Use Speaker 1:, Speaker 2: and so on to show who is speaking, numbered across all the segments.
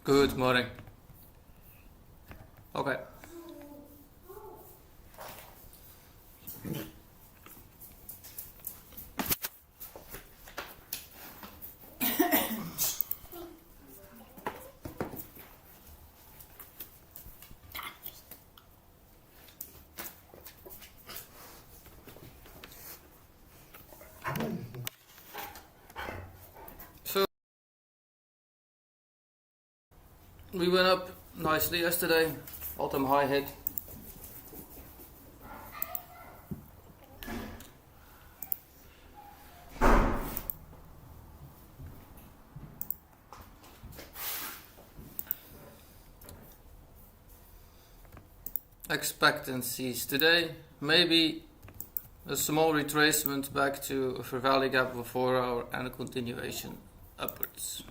Speaker 1: Good morning. Okay. So we went up nicely yesterday. All-time high hit. Expectancies today, maybe a small retracement back to a fair value gap of a 4 hour and a continuation upwards.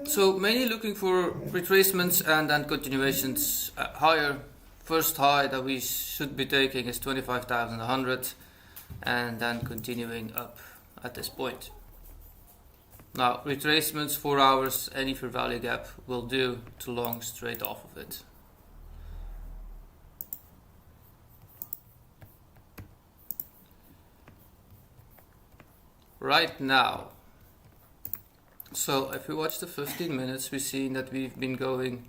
Speaker 1: So mainly looking for retracements and then continuations higher. First high that we should be taking is 25,100 and then continuing up at this point. Now retracements 4 hours, any fair value gap will do to long straight off of it. Right now, so if we watch the 15 minutes, we've seen that we've been going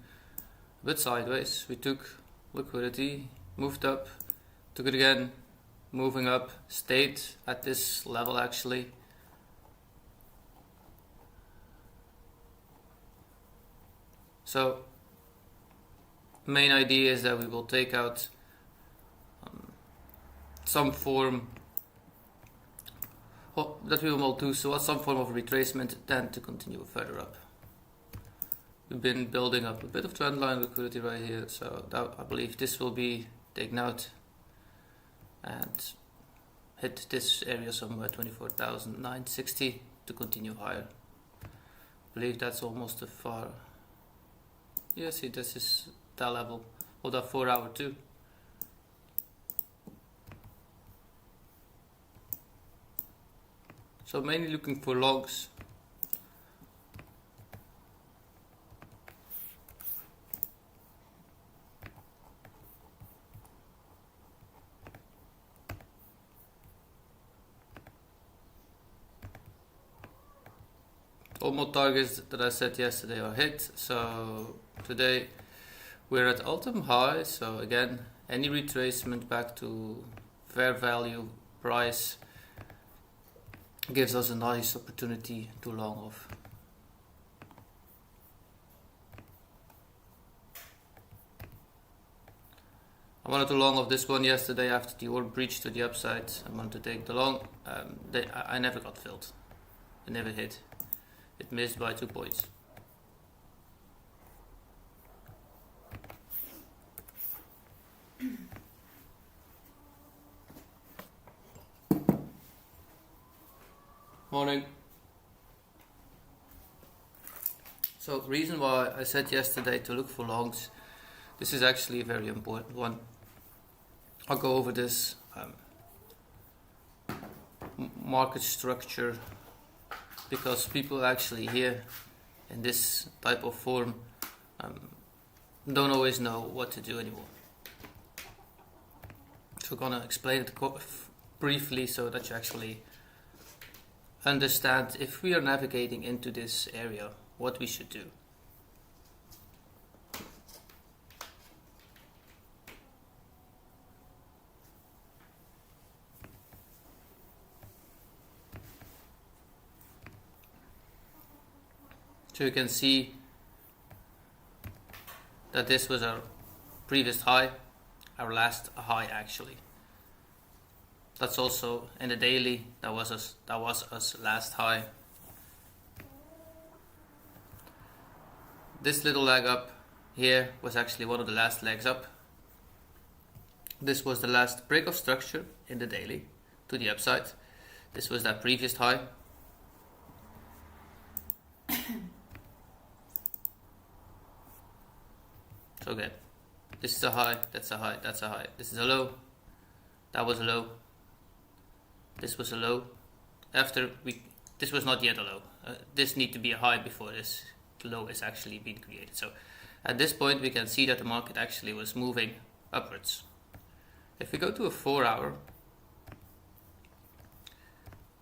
Speaker 1: a bit sideways. We took liquidity, moved up, took it again, moving up, stayed at this level actually. So main idea is that we will take out some form that we will do so, some form of retracement, then to continue further up. We've been building up a bit of trendline liquidity right here, so that, I believe this will be taken out and hit this area somewhere 24,960 to continue higher. I believe that's almost a far. Yeah, see, this is that level of that 4 hour too. So mainly looking for logs. All more targets that I set yesterday are hit. So today we're at all-time high. So again, any retracement back to fair value price gives us a nice opportunity to long off. I wanted to long off this one yesterday after the order breach to the upside. I wanted to take the long. I never got filled. It never hit. It missed by 2 points. Morning. So the reason why I said yesterday to look for longs, this is actually a very important one. I'll go over this market structure because people actually here in this type of form don't always know what to do anymore. So I'm gonna explain it briefly so that you actually understand if we are navigating into this area, what we should do. So you can see that this was our previous high, our last high actually. That's also in the daily, that was us last high. This little leg up here was actually one of the last legs up. This was the last break of structure in the daily to the upside. This was that previous high. So again, this is a high, that's a high, that's a high. This is a low, that was a low, this was a low. This was not yet a low. This need to be a high before this low is actually being created. So at this point we can see that the market actually was moving upwards. If we go to a 4 hour,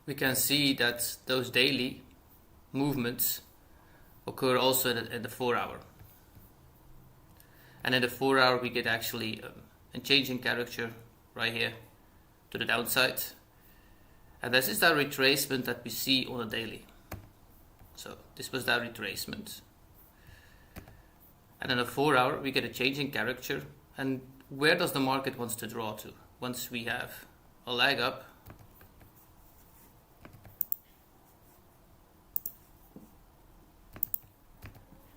Speaker 1: we can see that those daily movements occur also in the 4 hour. And in the 4 hour we get actually a change in character right here to the downside. And this is that retracement that we see on a daily. So this was that retracement. And in a 4 hour we get a change in character. And where does the market wants to draw to? Once we have a leg up,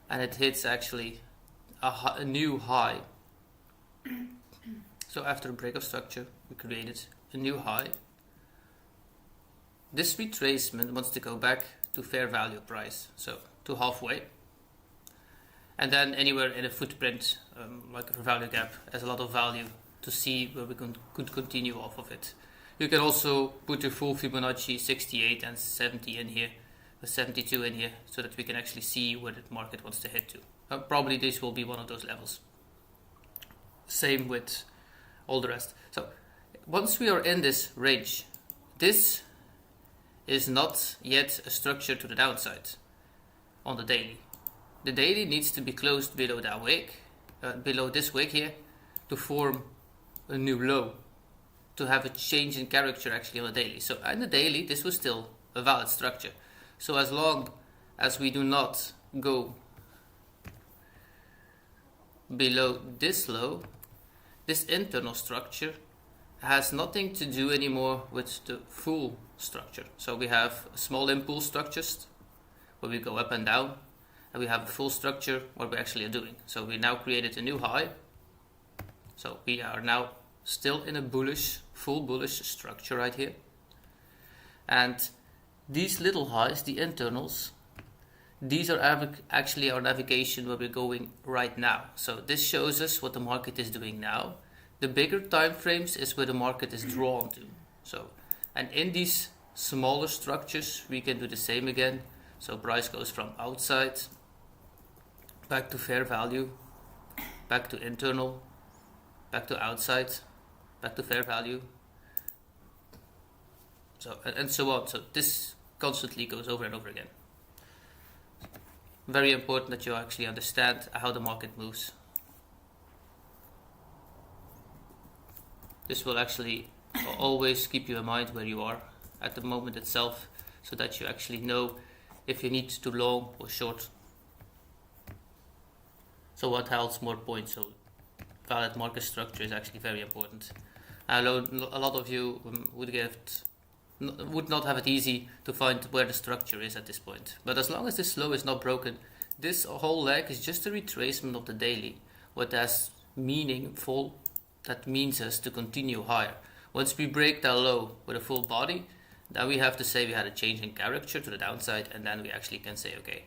Speaker 1: and it hits actually a new high. So after a break of structure, we created a new high. This retracement wants to go back to fair value price, so to halfway. And then anywhere in a footprint, like a fair value gap, has a lot of value to see where we could continue off of it. You can also put your full Fibonacci 68 and 70 in here, 72 in here, so that we can actually see where the market wants to hit to. Probably this will be one of those levels. Same with all the rest. So once we are in this range, this is not yet a structure to the downside on the daily. The daily needs to be closed below that wick, below this wick here, to form a new low, to have a change in character actually on the daily. So in the daily, this was still a valid structure. So as long as we do not go below this low, this internal structure has nothing to do anymore with the full structure. So we have small impulse structures where we go up and down, and we have a full structure what we actually are doing. So we now created a new high. So we are now still in a bullish, full bullish structure right here. And these little highs, the internals, these are actually our navigation where we're going right now. So this shows us what the market is doing now. The bigger time frames is where the market is drawn to. So, and in these smaller structures, we can do the same again. So price goes from outside, back to fair value, back to internal, back to outside, back to fair value. So, and so on. So this constantly goes over and over again. Very important that you actually understand how the market moves. This will actually always keep you in mind where you are at the moment itself, so that you actually know if you need to long or short. So what holds more points? So valid market structure is actually very important. I know a lot of you would not have it easy to find where the structure is at this point. But as long as this low is not broken, this whole leg is just a retracement of the daily. What has meaningful, that means us to continue higher. Once we break that low with a full body, then we have to say we had a change in character to the downside, and then we actually can say, okay,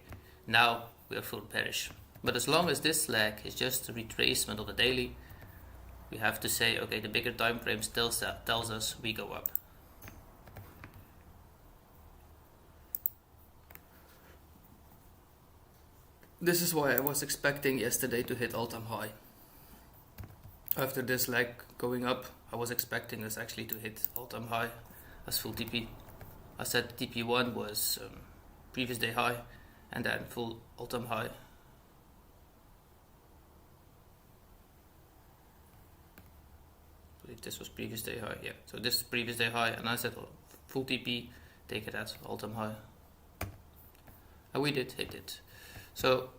Speaker 1: now we are full bearish. But as long as this leg is just a retracement of the daily, we have to say, okay, the bigger time frame tells us we go up. This is why I was expecting yesterday to hit all-time high. After this leg going up, I was expecting us actually to hit all-time high as full TP. I said TP1 was previous day high, and then full all-time high. I believe this was previous day high, yeah. So this is previous day high, and I said full TP, take it as all-time high. And we did hit it. So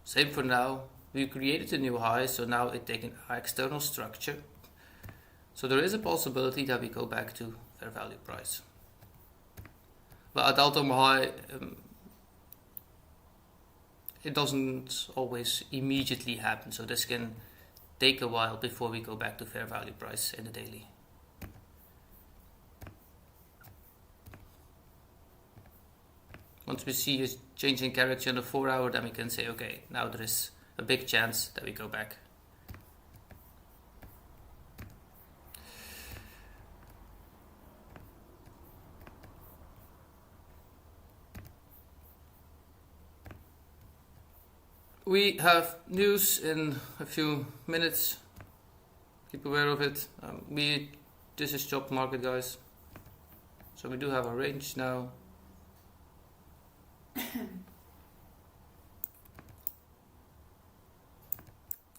Speaker 1: same for now. We created a new high, so now it's taking our external structure. So there is a possibility that we go back to fair value price. But at all-time high, it doesn't always immediately happen. So this can take a while before we go back to fair value price in the daily. Once we see a change in character in the 4 hour, then we can say, okay, now there is a big chance that we go back. We have news in a few minutes. Keep aware of it. This is job market, guys. So we do have a range now.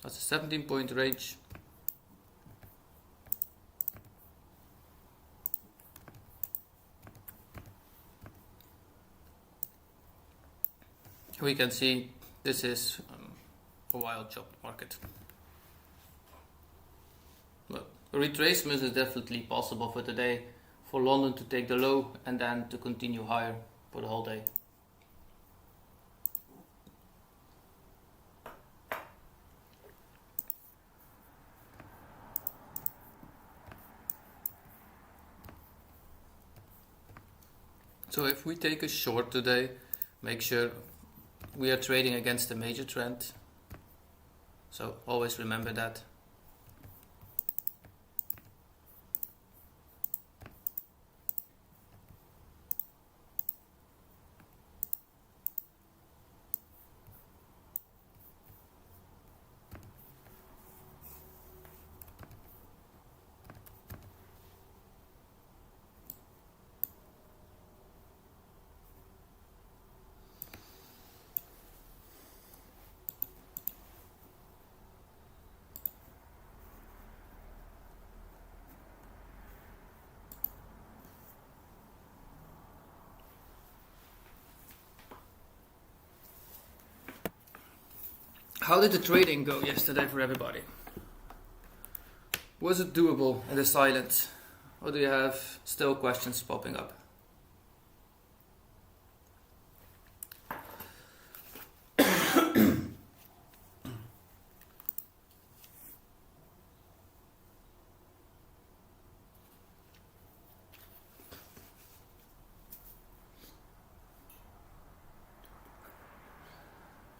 Speaker 1: That's a 17-point range. We can see this is a wild job market. But a retracement is definitely possible for today, for London to take the low and then to continue higher for the whole day. So if we take a short today, make sure we are trading against the major trend. So always remember that. How did the trading go yesterday for everybody? Was it doable in the silence? Or do you have still questions popping up?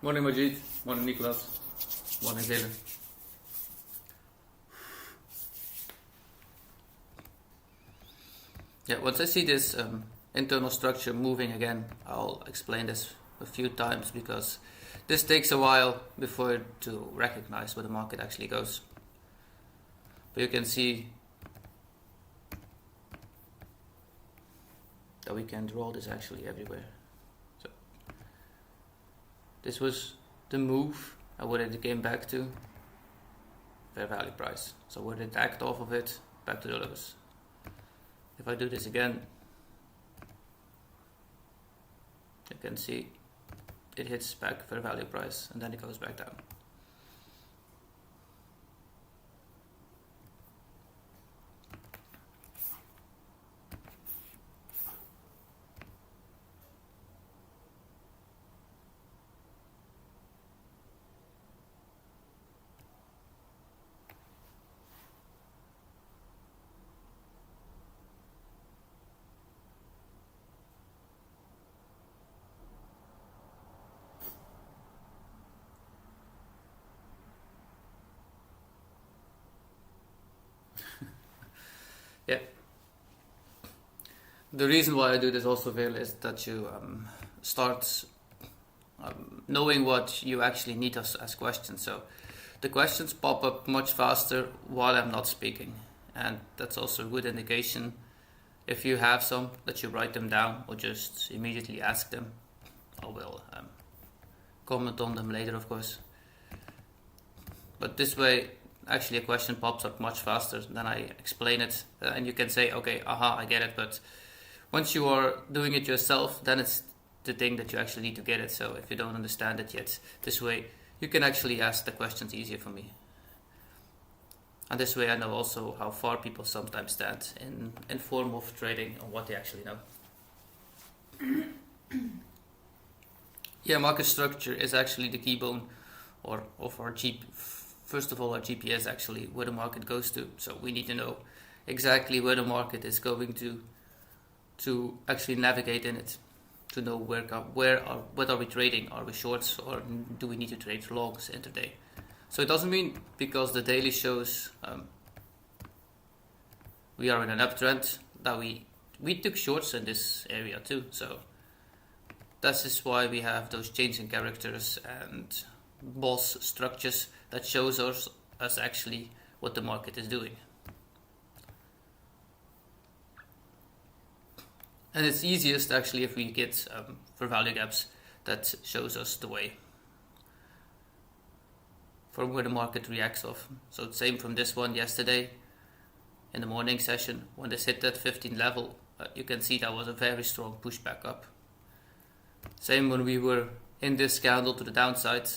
Speaker 1: Morning Majid, morning Nicolas, morning Dylan. Yeah, once I see this internal structure moving again, I'll explain this a few times because this takes a while before to recognize where the market actually goes. But you can see that we can draw this actually everywhere. So this was the move and what it came back to, fair value price. So where it act off of it, back to the lows. If I do this again, you can see it hits back fair value price and then it goes back down. Yeah. The reason why I do this also, Veil, is that you start knowing what you actually need to ask questions. So the questions pop up much faster while I'm not speaking. And that's also a good indication. If you have some, that you write them down or just immediately ask them. I will comment on them later, of course. But this way, actually a question pops up much faster than I explain it, and you can say, okay, aha, I get it. But once you are doing it yourself, then it's the thing that you actually need to get it. So if you don't understand it yet, this way you can actually ask the questions easier for me. And this way I know also how far people sometimes stand in form of trading and what they actually know. Yeah, market structure is actually the key bone of our first of all, our GPS actually where the market goes to. So we need to know exactly where the market is going to actually navigate in it, to know what are we trading? Are we shorts, or do we need to trade longs intraday? So it doesn't mean because the daily shows we are in an uptrend that we took shorts in this area too. So this is why we have those changing characters and boss structures that shows us actually what the market is doing. And it's easiest actually if we get for value gaps that shows us the way from where the market reacts off. So same from this one yesterday in the morning session, when this hit that 15 level, you can see that was a very strong pushback up. Same when we were in this candle to the downside,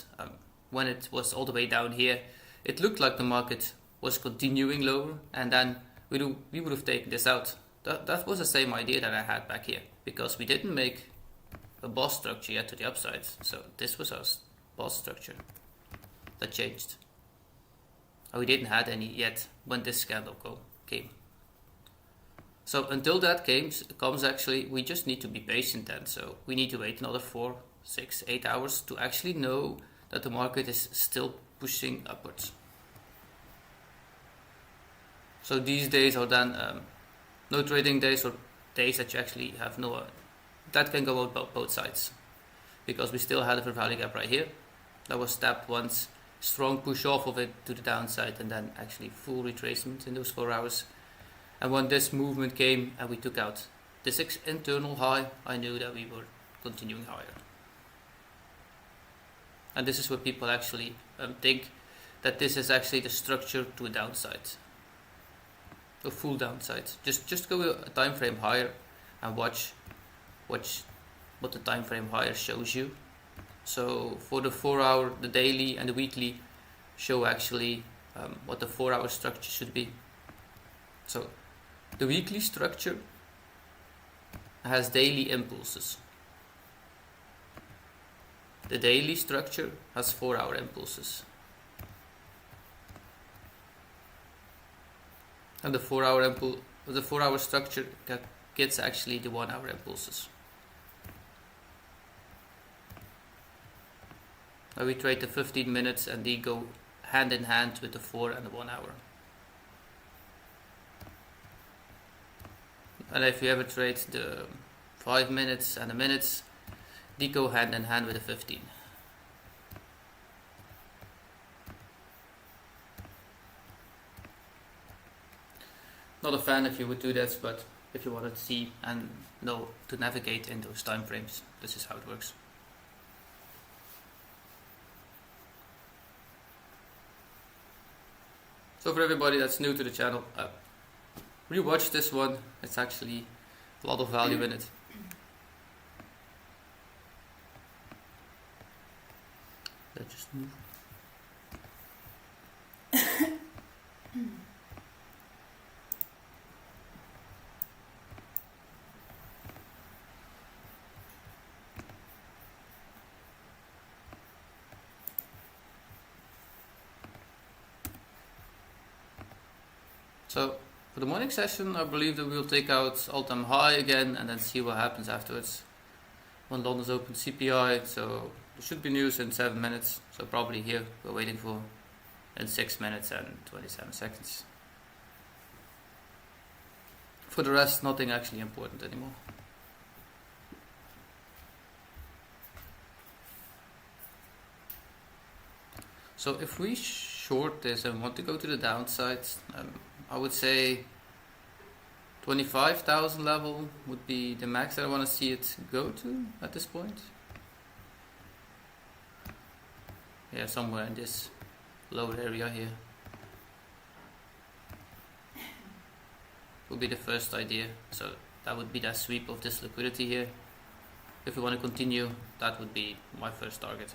Speaker 1: when it was all the way down here, it looked like the market was continuing lower, and then we would have taken this out. That was the same idea that I had back here, because we didn't make a boss structure yet to the upside. So this was our boss structure that changed. And we didn't have any yet when this candle came. So until that comes actually, we just need to be patient then. So we need to wait another 4, 6, 8 hours to actually know that the market is still pushing upwards. So these days are then no trading days, or days that you actually have no, that can go out both sides, because we still had a value gap right here that was tapped once, strong push off of it to the downside, and then actually full retracement in those 4 hours. And when this movement came and we took out this internal high, I knew that we were continuing higher. And this is where people actually think that this is actually the structure to a downside, a full downside. Just go a time frame higher and watch what the time frame higher shows you. So for the 4 hour, the daily and the weekly show actually what the 4 hour structure should be. So the weekly structure has daily impulses. The daily structure has 4 hour impulses. And the 4 hour structure gets actually the 1 hour impulses. Now we trade the 15 minutes and they go hand in hand with the 4 and the 1 hour. And if you ever trade the 5 minutes and the minutes, they go hand in hand with the 15. Not a fan if you would do that, but if you want to see and know to navigate in those time frames, this is how it works. So for everybody that's new to the channel, rewatch this one. It's actually a lot of value in it. Let's just move. So for the morning session, I believe that we'll take out all-time high again and then see what happens afterwards. When London's open CPI, so there should be news in 7 minutes. So probably here we're waiting for in 6 minutes and 27 seconds. For the rest, nothing actually important anymore. So if we short this and want to go to the downside, I would say 25,000 level would be the max that I want to see it go to at this point. Yeah, somewhere in this lower area here would be the first idea. So that would be that sweep of this liquidity here. If we want to continue, that would be my first target.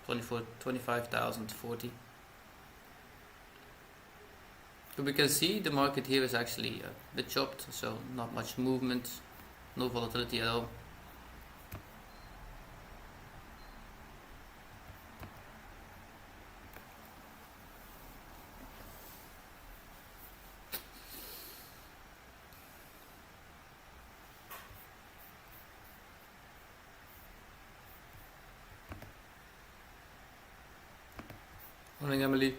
Speaker 1: 25,040. But we can see the market here is actually a bit chopped, so not much movement, no volatility at all. Morning, Emily.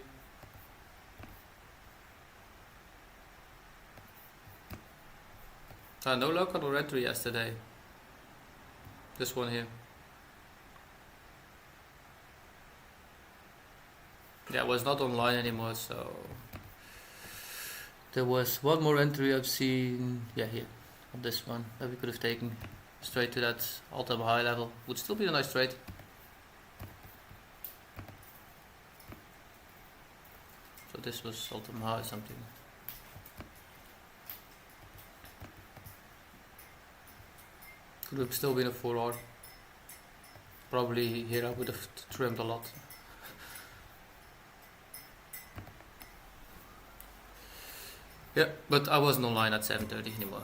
Speaker 1: No local or entry yesterday. This one here. Yeah, it was not online anymore, so there was one more entry I've seen. Yeah, here on this one that we could have taken straight to that all-time high level. Would still be a nice trade. So this was all-time high something. Could have still been a 4R. Probably here I would have trimmed a lot. Yeah, but I wasn't online at 7:30 anymore.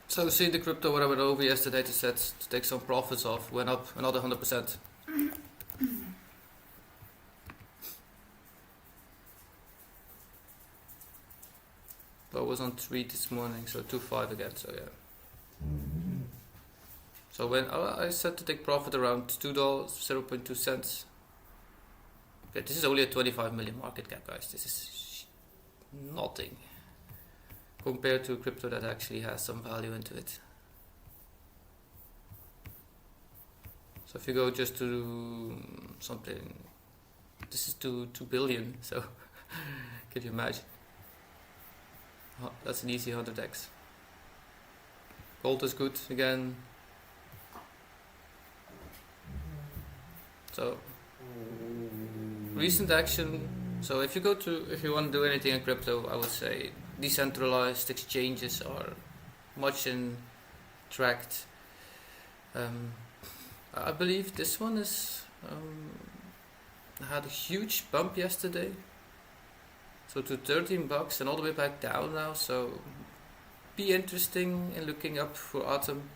Speaker 1: So see the crypto what I went over yesterday to set to take some profits off went up another 100%. But I was on 3 this morning, so 2.5 again. So yeah. So when I set to take profit around $2, 0.2 cents. Okay, this is only a 25 million market cap, guys. This is nothing compared to crypto that actually has some value into it. So if you go just to something, this is 2 billion, so can you imagine? Oh, that's an easy 100x. Gold is good again. So recent action. So if you want to do anything in crypto, I would say decentralized exchanges are much in tracked. I believe this one is had a huge bump yesterday, so to $13 and all the way back down now. So be interesting in looking up for Atom.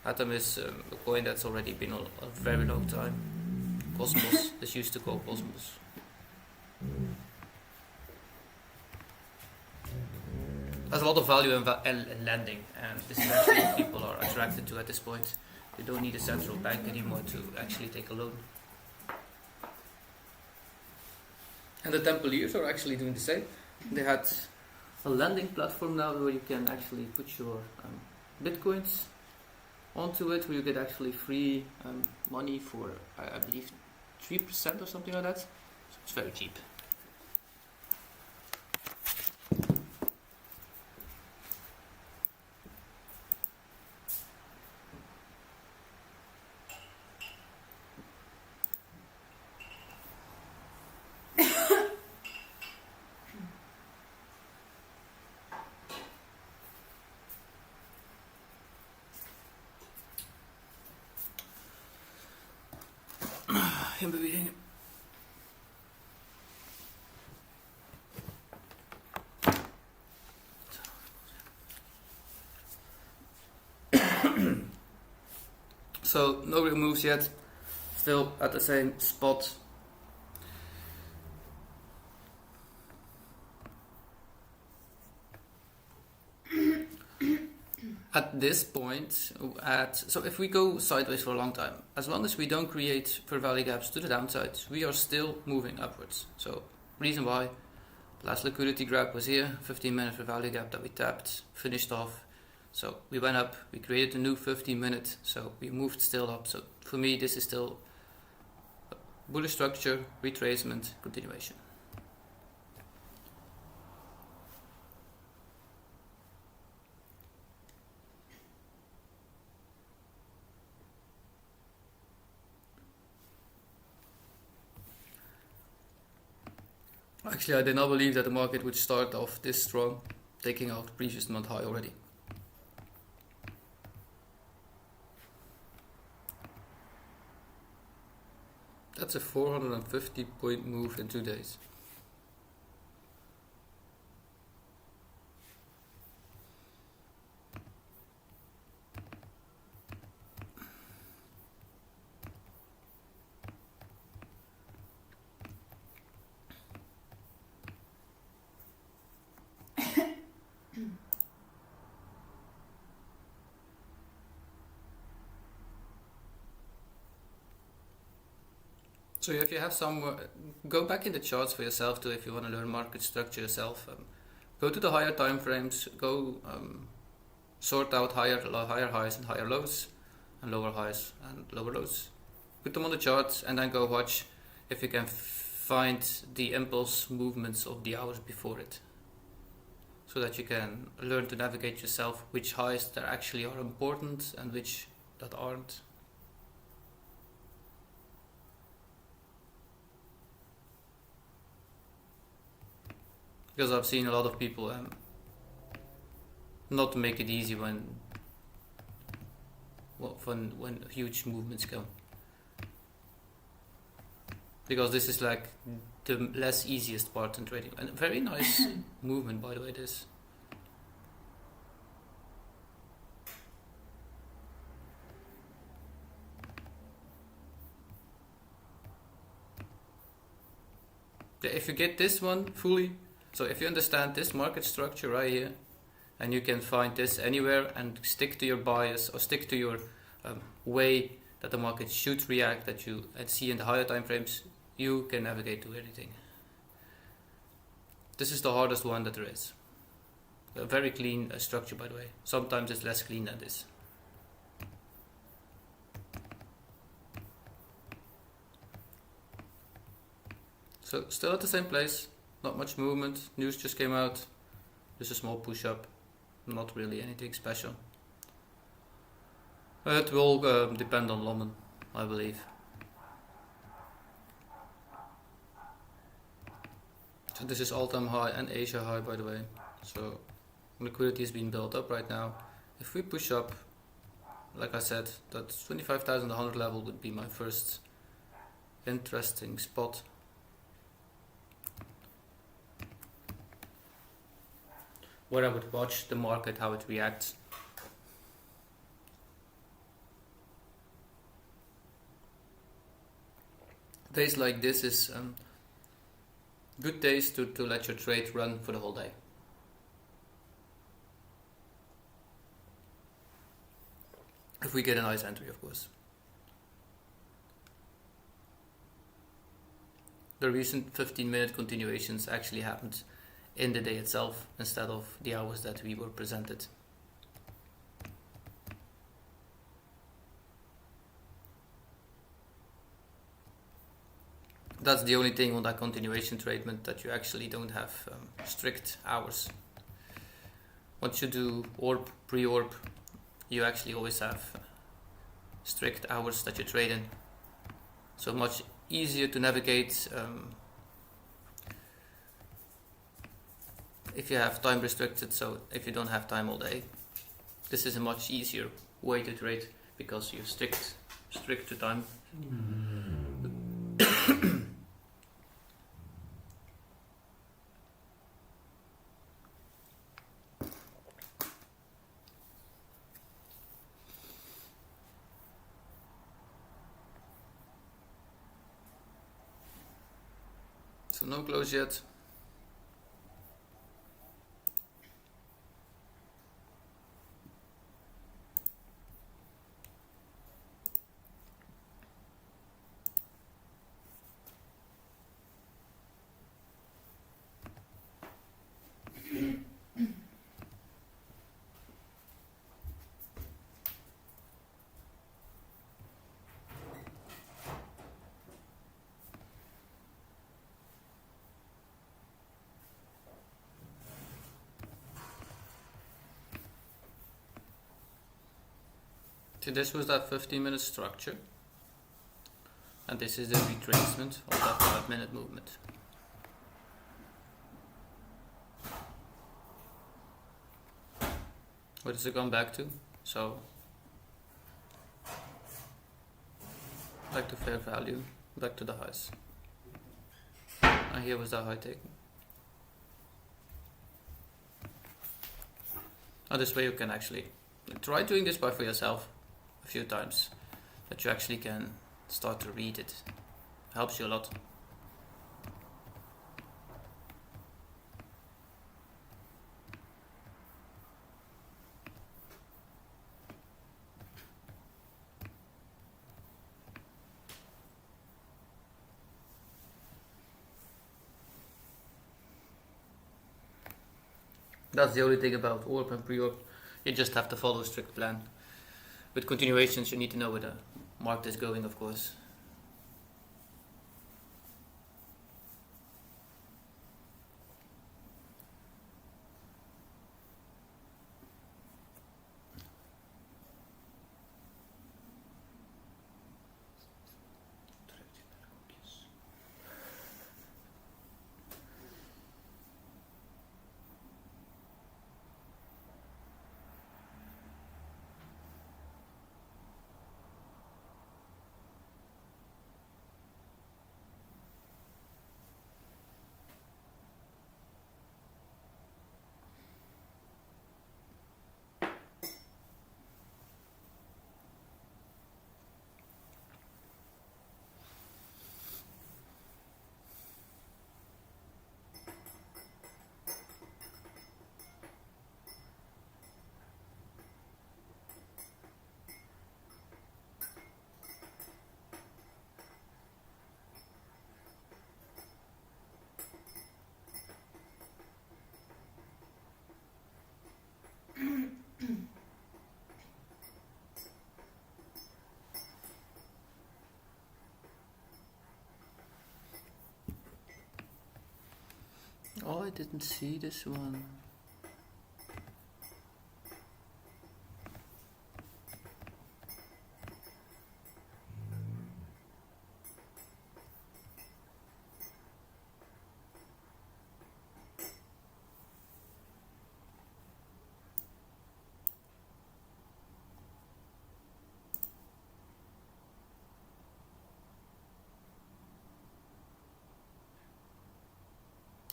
Speaker 1: Atom is a coin that's already been on a very long time. Cosmos, this used to call Cosmos. Has a lot of value in lending, and this is actually what people are attracted to at this point. They don't need a central bank anymore to actually take a loan. And the Templiers are actually doing the same. They had a lending platform now where you can actually put your bitcoins onto it, where you get actually free money for, I believe, 3% or something like that. So it's very cheap. So no real moves yet, still at the same spot. At this point, so if we go sideways for a long time, as long as we don't create fair value gaps to the downside, we are still moving upwards. So reason why, last liquidity grab was here, 15-minute fair value gap that we tapped, finished off. So we went up, we created a new 15-minute, so we moved still up. So for me, this is still bullish structure, retracement, continuation. Actually, I did not believe that the market would start off this strong, taking out the previous month high already. That's a 450 point move in 2 days. So if you have some, go back in the charts for yourself too if you want to learn market structure yourself. Go to the higher time frames, go sort out higher highs and higher lows, and lower highs and lower lows. Put them on the charts and then go watch if you can find the impulse movements of the hours before it. So that you can learn to navigate yourself which highs that actually are important and which that aren't. Because I've seen a lot of people not make it easy when huge movements come. Because this is like the less easiest part in trading. And a very nice movement, by the way, this. If you get this one fully, so if you understand this market structure right here, and you can find this anywhere and stick to your bias or stick to your way that the market should react, that you see in the higher time frames, you can navigate to anything. This is the hardest one that there is. A very clean structure, by the way. Sometimes it's less clean than this. So still at the same place. Not much movement, news just came out, just a small push up, not really anything special. It will depend on London, I believe. So this is all-time high and Asia high, by the way, so liquidity is being built up right now. If we push up, like I said, that 25,100 level would be my first interesting spot. Where I would watch the market, how it reacts. Days like this is good days to let your trade run for the whole day. If we get a nice entry, of course. The recent 15-minute continuations actually happened in the day itself instead of the hours that we were presented. That's the only thing on that continuation tradement, that you actually don't have strict hours. Once you do orb, pre-orb, you actually always have strict hours that you trade in. So much easier to navigate if you have time restricted, so if you don't have time all day. This is a much easier way to trade because you're strict to time. So no close yet. So this was that 15-minute structure, and this is the retracement of that 5-minute movement. What does it come back to? So, back to fair value. back to the highs. And here was the high taken. And this way you can actually try doing this for yourself a few times, that you actually can start to read it. Helps you a lot. That's the only thing about ORP and pre-ORP. You just have to follow a strict plan. With continuations, you need to know where the market is going, of course. Oh, I didn't see this one.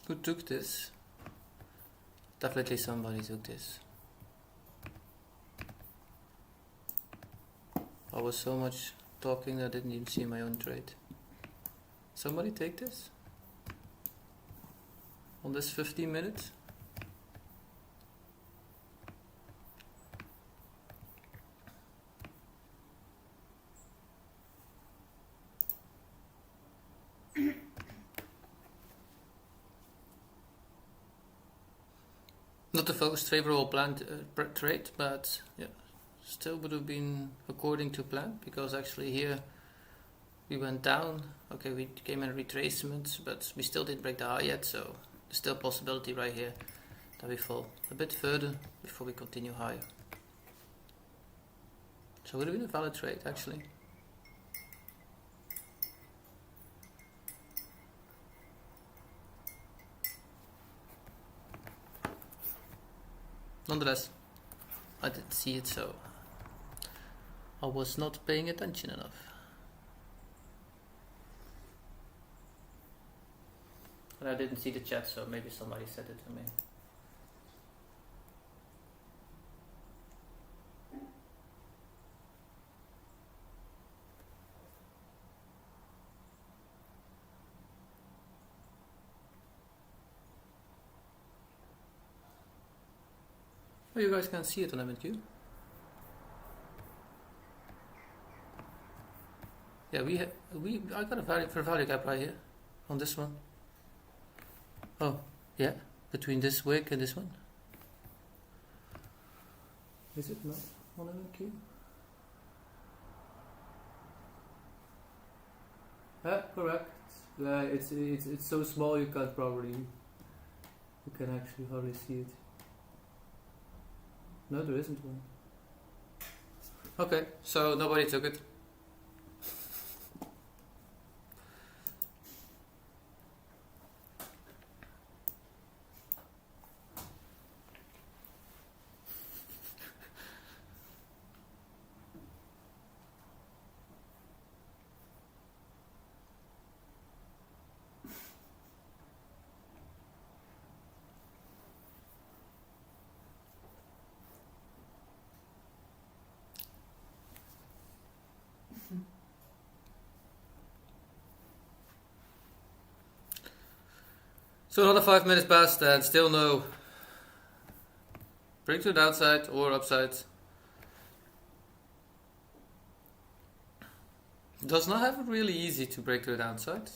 Speaker 1: Who took this? Definitely somebody took this. I was so much talking that I didn't even see my own trade. Somebody take this? On this 15 minutes? Not the most favorable planned trade, but yeah, still would have been according to plan, because actually here we went down. Okay, we came in retracements, but we still didn't break the high yet, so there's still a possibility right here that we fall a bit further before we continue higher. So it would have been a valid trade actually. Nonetheless, I didn't see it, so I was not paying attention enough. And I didn't see the chat, so maybe somebody said it to me. Oh, you guys can see it on MQ. Yeah, I got a value gap right here on this one. Oh, yeah, between this wick and this one. Is it not on MQ? Yeah, correct. It's so small you can't probably, you can actually hardly see it. No, there isn't one. Okay, so nobody took it. So another 5 minutes passed and still no break to the downside or upside. Does not have it really easy to break to the downside.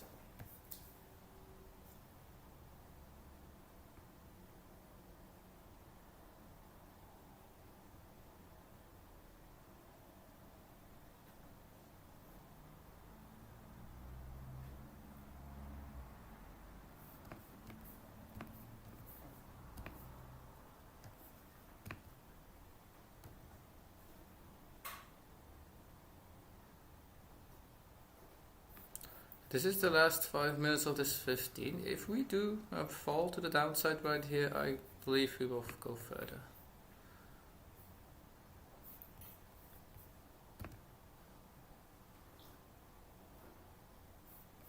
Speaker 1: This is the last 5 minutes of this 15. If we do a fall to the downside right here, I believe we will go further.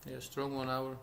Speaker 1: Yeah, strong 1 hour.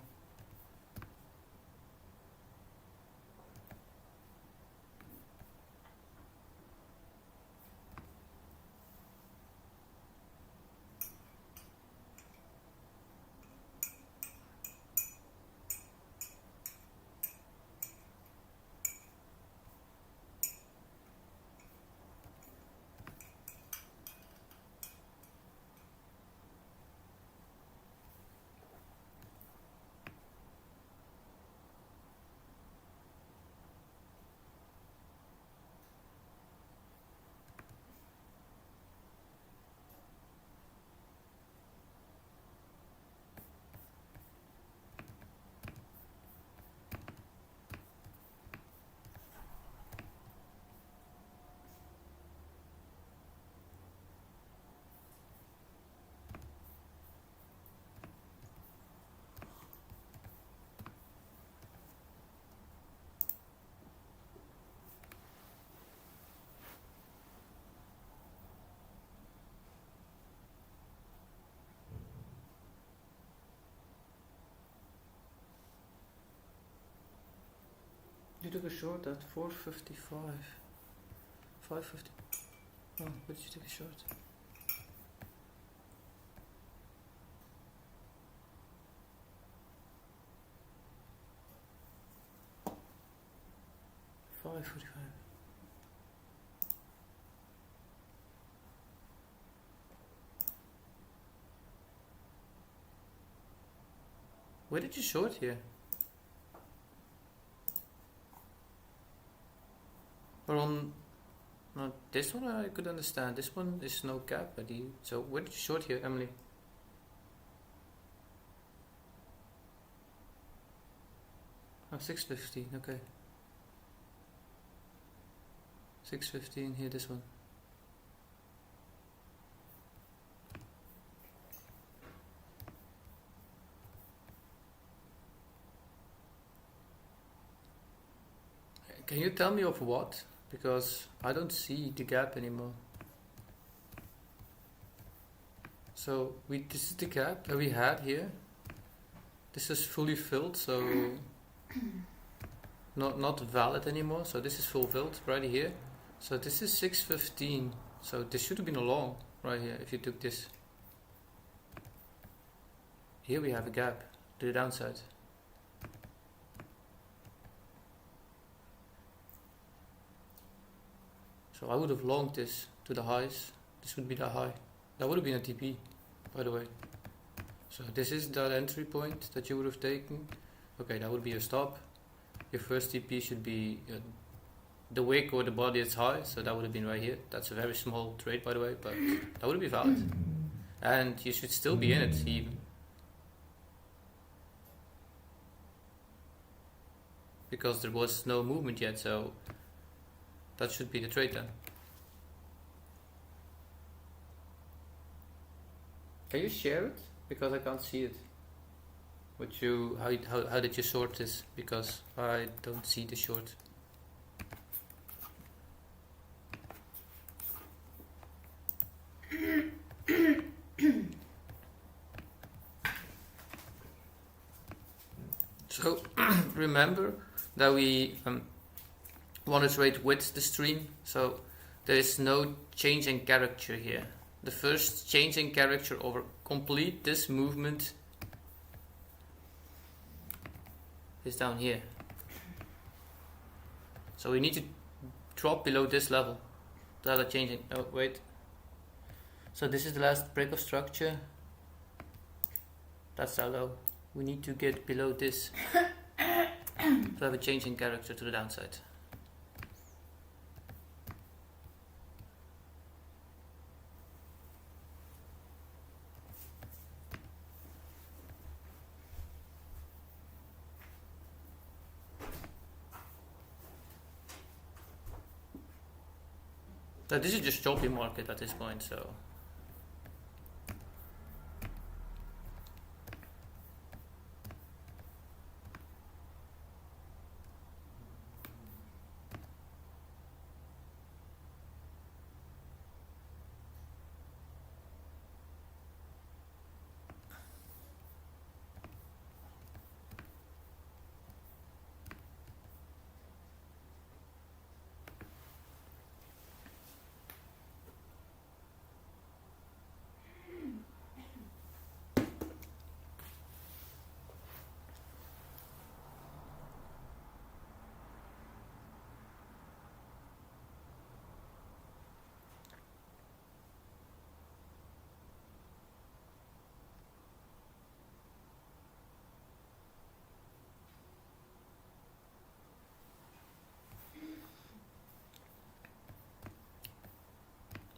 Speaker 1: You took a short at 455. 550. Oh, what did you take a short? $5.45. Where did you short here? Or on no, this one I could understand. This one is no gap, but so where did you short here, Emily? Oh, 615, okay. 615 here, this one. Can you tell me of what? Because I don't see the gap anymore. So this is the gap that we had here. This is fully filled, so not valid anymore. So this is fulfilled right here. So this is 615. So this should have been a long right here if you took this. Here we have a gap to the downside. So I would have longed this to the highs. This would be the high. That would have been a TP, by the way. So this is that entry point that you would have taken. Okay, that would be a stop. Your first TP should be the wick or the body is high, so that would have been right here. That's a very small trade, by the way, but that would be valid. And you should still be in it even. Because there was no movement yet, so that should be the trade then. Can you share it? Because I can't see it. What you how did you short this? Because I don't see the short. So remember that we want to trade with the stream, so there is no change in character here. The first change in character over complete this movement is down here. So we need to drop below this level to have a change in, oh wait. So this is the last break of structure. That's our low. We need to get below this to have a change in character to the downside. Now this is just choppy market at this point, so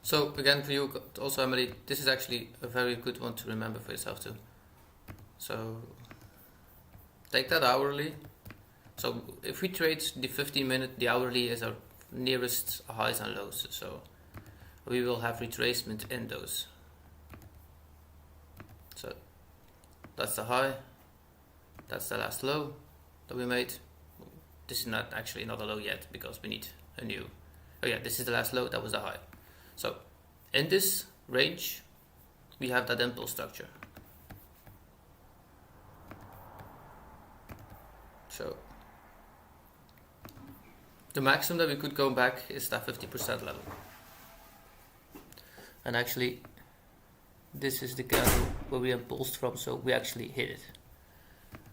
Speaker 1: so again for you also, Emily, this is actually a very good one to remember for yourself too. So take that hourly. So if we trade the 15-minute, the hourly is our nearest highs and lows. So we will have retracement in those. So that's the high. That's the last low that we made. This is not actually not a low yet because we need a new. Oh yeah, this is the last low. That was the high. So in this range, we have that impulse structure. So the maximum that we could go back is that 50% level. And actually, this is the candle where we impulsed from, so we actually hit it.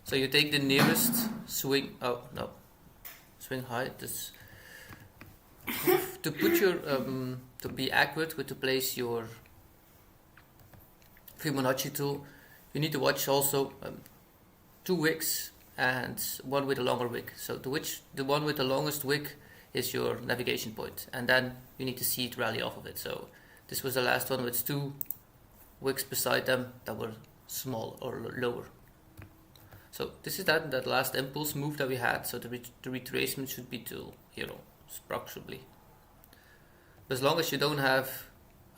Speaker 1: So you take the nearest swing, oh no, swing high, this to put your to be accurate with to place your Fibonacci tool, you need to watch also 2 wicks and one with a longer wick. So the one with the longest wick is your navigation point, and then you need to see it rally off of it. So this was the last one with 2 wicks beside them that were small or lower. So this is that last impulse move that we had. So the retracement should be to here, approximately. But as long as you don't have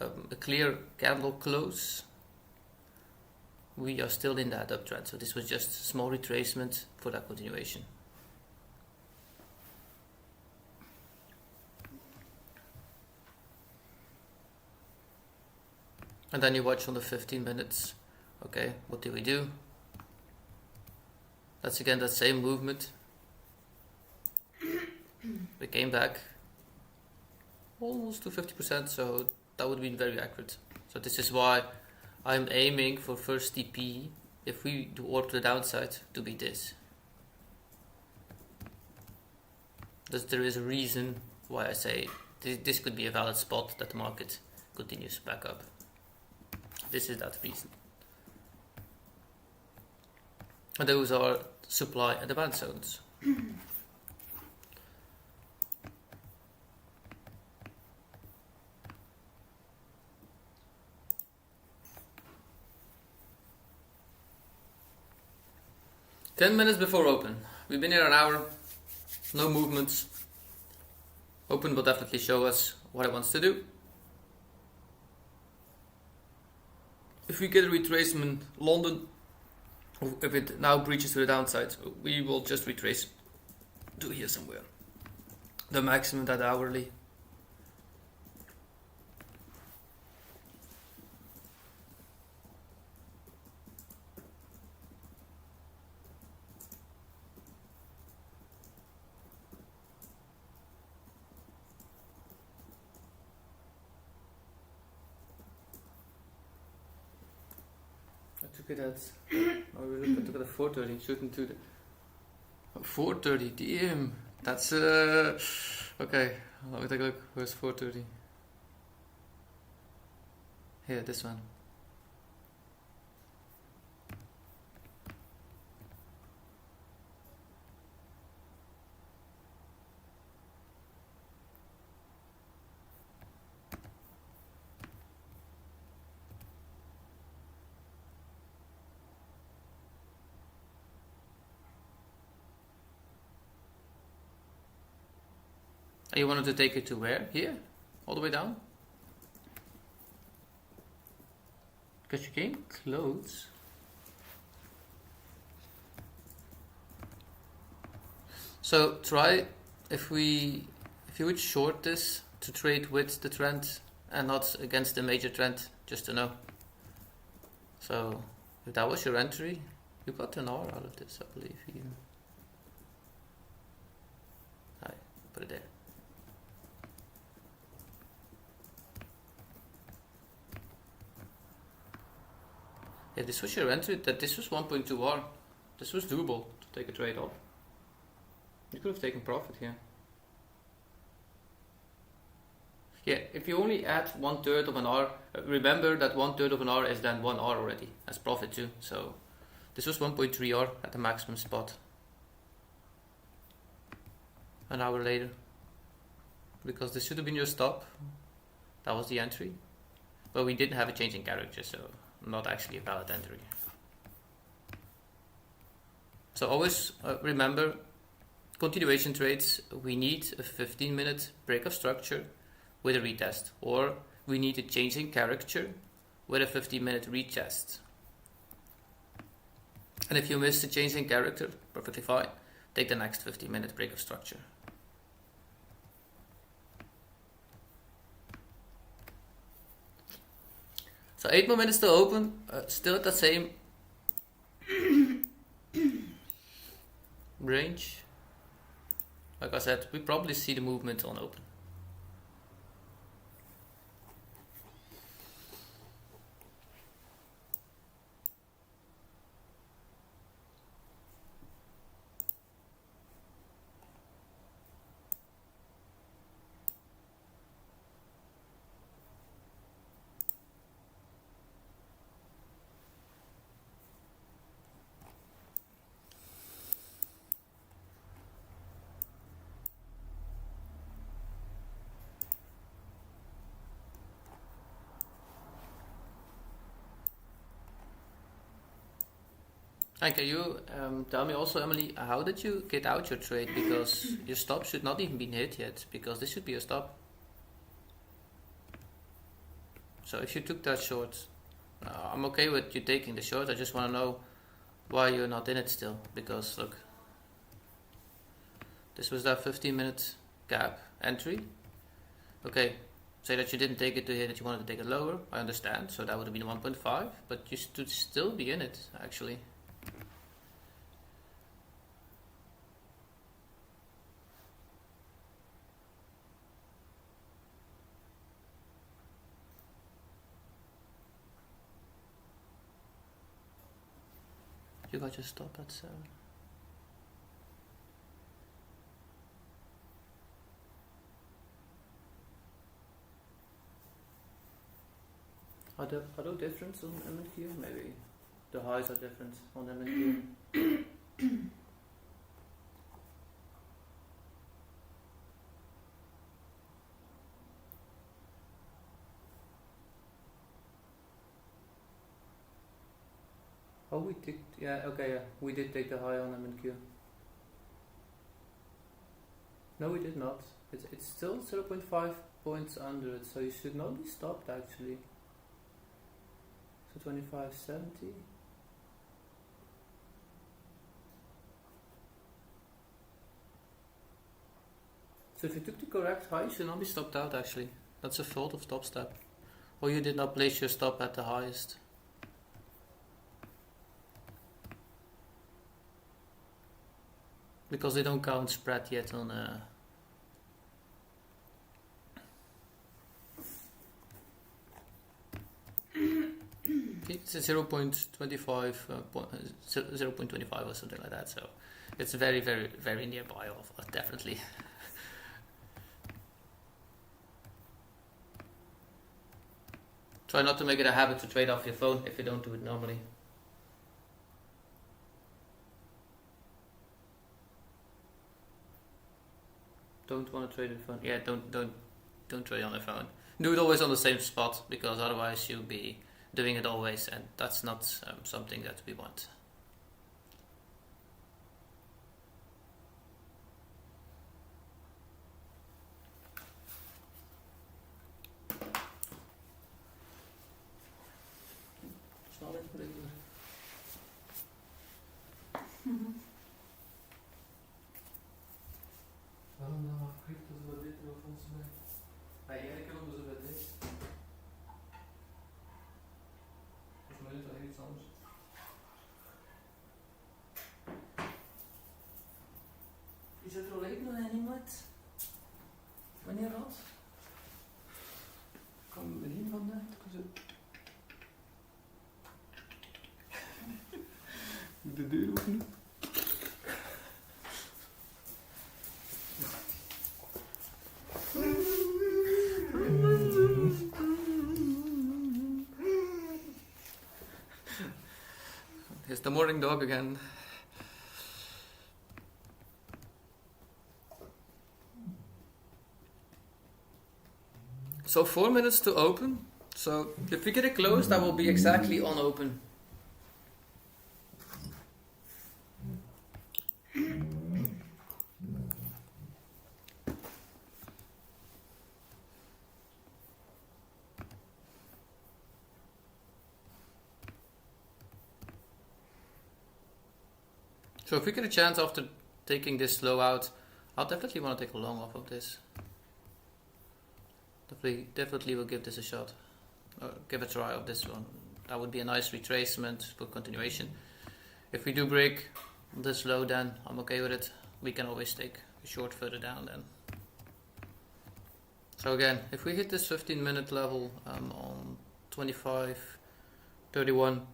Speaker 1: a clear candle close, we are still in that uptrend. So this was just a small retracement for that continuation. And then you watch on the 15 minutes. Okay, what did we do? That's again that same movement. We came back almost to 50%, so that would be very accurate. So this is why I'm aiming for first TP, if we do order to the downside, to be this. There is a reason why I say this could be a valid spot that the market continues back up. This is that reason. And those are supply and demand zones. Ten minutes before open. We've been here an hour, no movements. Open will definitely show us what it wants to do. If we get a retracement London, if it now breaches to the downside, we will just retrace to here somewhere. The maximum that hourly. I took it at, oh, we took it at 4:30, shooting to the 4:30, damn. That's okay. Let me take a look. Where's 430? Here, this one. And you wanted to take it to where? Here? All the way down? Because you came close. So try if you would short this to trade with the trend and not against the major trend, just to know. So if that was your entry, you got an R out of this, I believe. Even. Alright, put it there. If this was your entry, that this was 1.2 R, this was doable to take a trade off. You could have taken profit here. Yeah, if you only add 1/3 of an R, remember that 1/3 of an R is then 1 R already as profit too. So this was 1.3 R at the maximum spot. An hour later. Because this should have been your stop. That was the entry. But we didn't have a change in character, so not actually a valid entry. So always remember, continuation trades, we need a 15-minute break of structure with a retest, or we need a change in character with a 15-minute retest. And if you miss the change in character, perfectly fine, take the next 15-minute break of structure. So 8 more minutes to open, still at the same range. Like I said, we probably see the movement on open. And can you tell me also, Emily, how did you get out your trade? Because your stop should not even be hit yet, because this should be a stop. So if you took that short, I'm okay with you taking the short. I just want to know why you're not in it still. Because look, this was that 15-minute gap entry. Okay, say that you didn't take it to here, that you wanted to take it lower. I understand. So that would have been 1.5, but you should still be in it actually. You got your stop at 7. Are those different on MNQ? Maybe the highs are different on MNQ. Oh, we did, yeah, okay, yeah, we did take the high on MNQ. No, we did not. It's still 0.5 points under it, so you should not be stopped actually. So 25.70. So if you took the correct high, you should not be stopped out actually. That's a fault of top step. Or you did not place your stop at the highest. Because they don't count spread yet on it's a 0.25 0.25 or something like that. So It's very, very, very nearby, definitely. Try not to make it a habit to trade off your phone if you don't do it normally. Don't want to trade on your phone? Yeah, don't trade on your phone. Do it always on the same spot, because otherwise you'll be doing it always, and that's not something that we want.
Speaker 2: Waarom dan maar crypto zo wat beter volgens mij? Eigenlijk kunnen we zo wat lezen. Volgens mij is dat iets anders. Is het alleen nog niemand? Wanneer dat? Kan we niet van de deur openen?
Speaker 1: Here's the morning dog again. So 4 minutes to open. So if we get it closed, that will be exactly on open. So if we get a chance after taking this slow out, I'll definitely want to take a long off of this. Definitely will give this a shot. Or give a try of this one. That would be a nice retracement for continuation. If we do break this low, then I'm okay with it. We can always take a short further down then. So again, if we hit this 15-minute level on 25.31.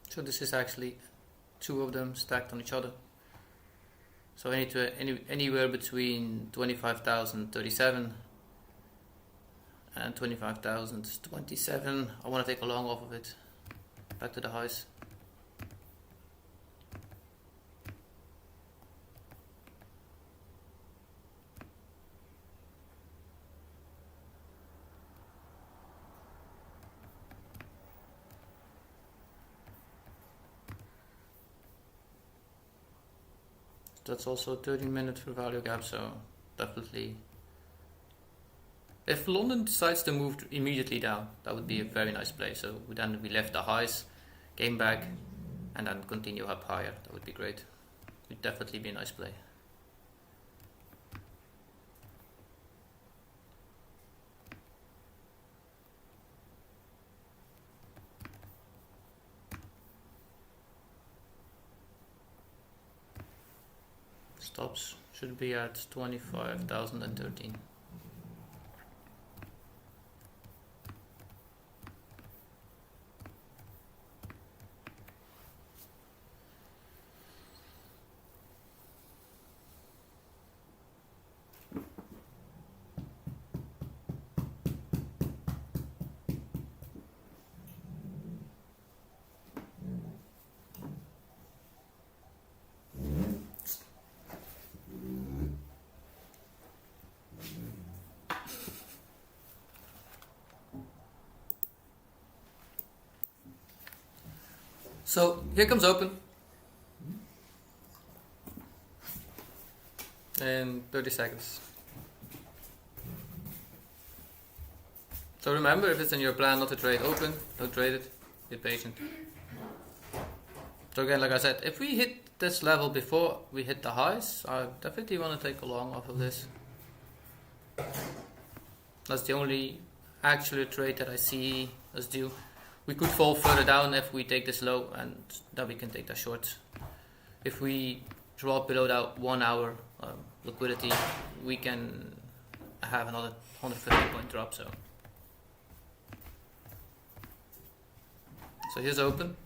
Speaker 1: So this is actually two of them stacked on each other. So anywhere between 25,037 and 25,027. I want to take a long off of it. Back to the highs. That's also 30-minute for value gap, so definitely. If London decides to move immediately down, that would be a very nice play. So then we left the highs, came back, and then continue up higher. That would be great. Would definitely be a nice play. Stops should be at 25,013. So here comes open in 30 seconds. So remember, if it's in your plan not to trade open, don't trade it, be patient. So again, like I said, if we hit this level before we hit the highs, I definitely want to take a long off of this. That's the only actual trade that I see us do. We could fall further down if we take this low, and then we can take that short. If we drop below that 1 hour liquidity, we can have another 150 point drop. So here's open.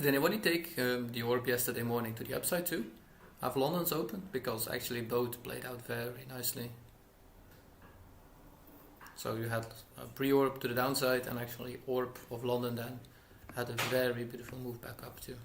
Speaker 1: Did anybody take the orb yesterday morning to the upside too? Have London's open? Because actually both played out very nicely. So you had a pre-orb to the downside, and actually orb of London then had a very beautiful move back up too.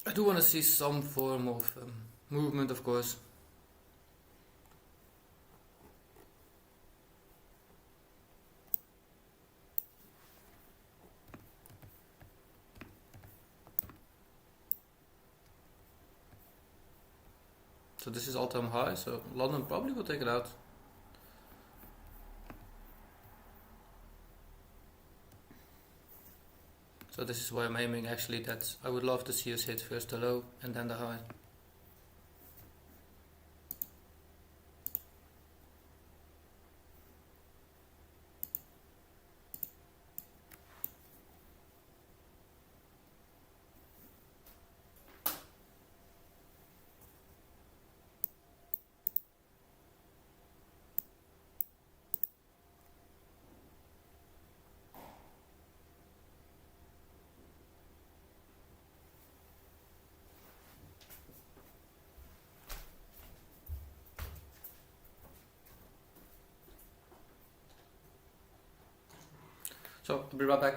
Speaker 1: I do want to see some form of movement, of course. So this is all-time high, so London probably will take it out. So this is why I'm aiming actually that I would love to see us hit first the low and then the high. So I'll be right back.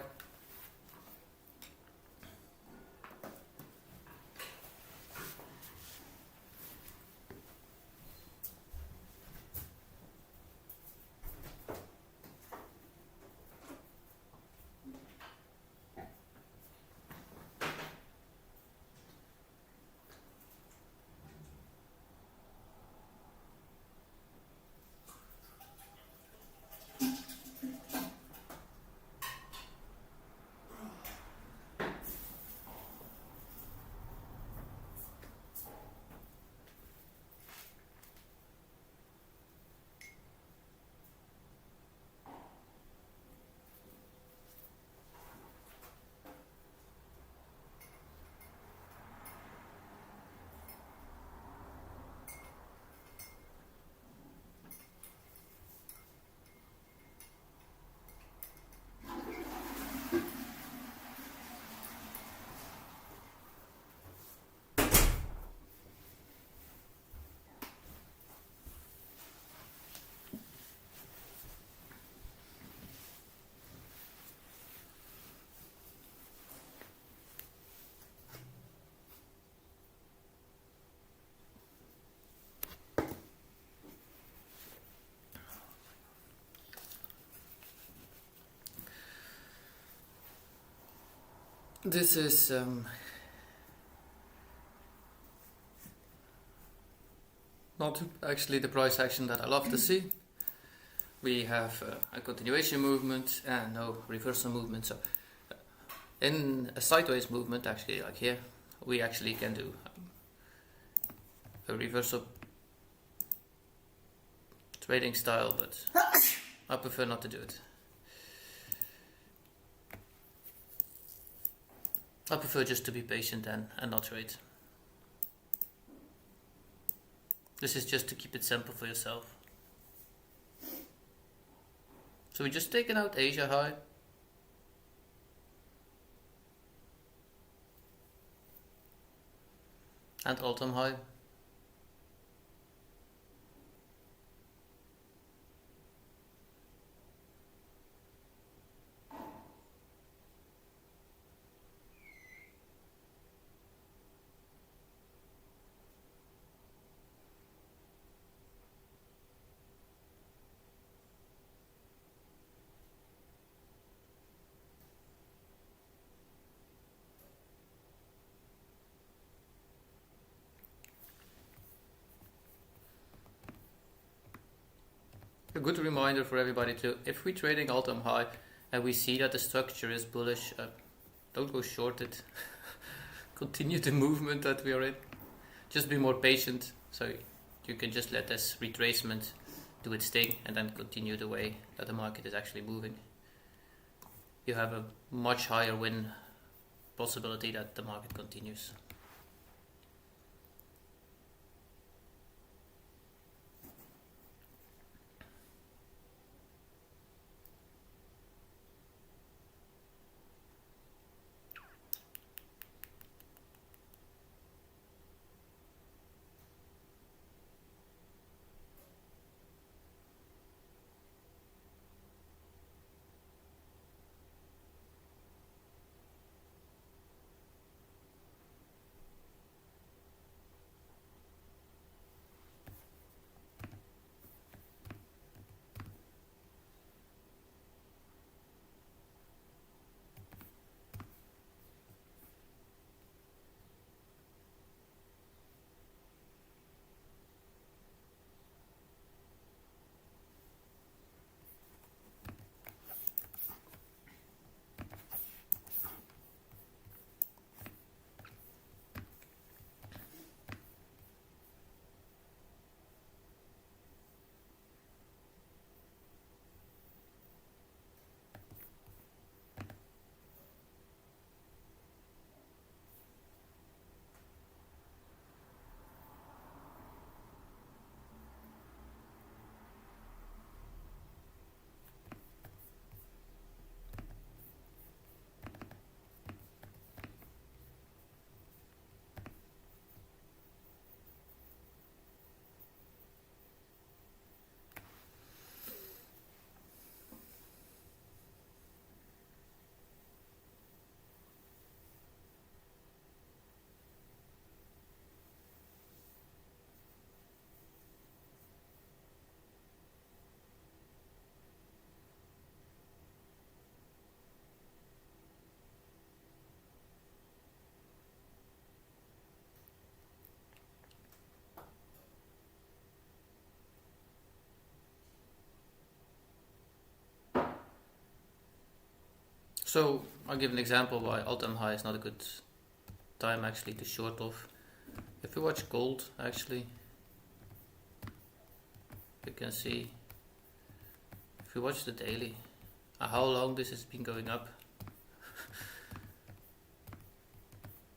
Speaker 1: This is not actually the price action that I love to see, we have a continuation movement and no reversal movement. So in a sideways movement, actually like here, we actually can do a reversal trading style, but I prefer not to do it. I prefer just to be patient and not trade. This is just to keep it simple for yourself. So we just taken out Asia high. And all-time high. A good reminder for everybody too, if we're trading all-time high and we see that the structure is bullish, don't go short it. Continue the movement that we are in. Just be more patient, so you can just let this retracement do its thing and then continue the way that the market is actually moving. You have a much higher win possibility that the market continues. So I'll give an example why all-time high is not a good time actually to short off. If you watch gold, actually, you can see, if you watch the daily, how long this has been going up.